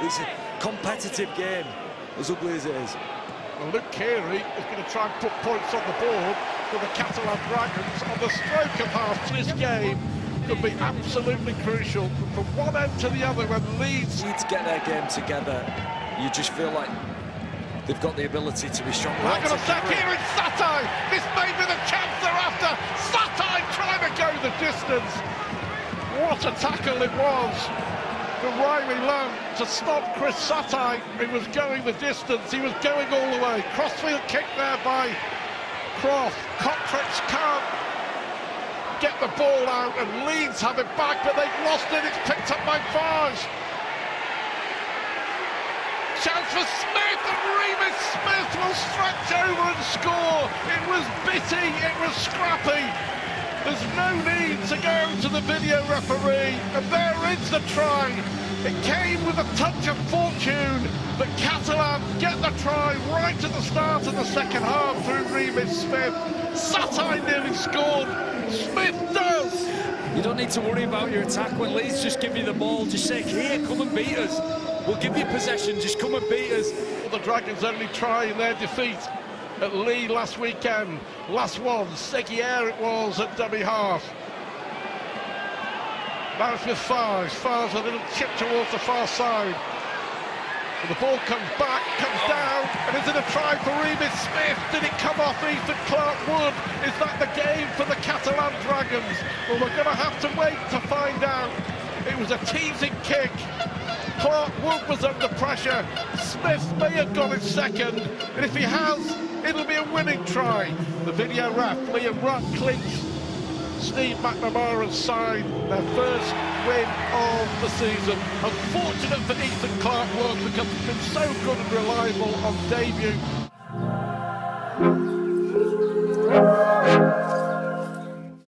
It's a competitive game, as ugly as it is. Well, Luke Keary is going to try and put points on the board for the Catalan Dragons on the stroke of half. This game could be absolutely crucial from one end to the other when Leeds need to get their game together. You just feel like they've got the ability to be strong. Hang on a sec, here is Essais. This may be the chance they're after. Essais trying to go the distance. What a tackle it was for Riley Lamb to stop Chris Essais. He was going the distance. He was going all the way. Crossfield kick there by Croft. Contrex can't get the ball out, and Leeds have it back, but they've lost it. It's picked up by Farge. Chance for Smith, and Remus Smith will stretch over and score. It was bitty, it was scrappy. There's no need to go to the video referee, and there is the try. It came with a touch of fortune, but Catalans get the try right at the start of the second half through Remus Smith. Essais nearly scored. Smith does. You don't need to worry about your attack when Leeds just give you the ball. Just say, here, come and beat us. We'll give you possession, just come and beat us. Well, the Dragons only try in their defeat at Leeds last weekend. Last one, Seguier it was at dummy half. Now it's with Farge. Farge a little chip towards the far side. And the ball comes back, comes down, and is it a try for Remus Smith? Did it come off Ethan Clark-Wood? Is that the game for the Catalan Dragons? Well, we're going to have to wait to find out. It was a teasing kick. Clark-Wood was under pressure. Smith may have got it second, and if he has, it'll be a winning try. The video ref, Liam Ratcliffe, Steve McNamara's side, their first win of the season. Unfortunate for Ethan Clark-Wood because he's been so good and reliable on debut.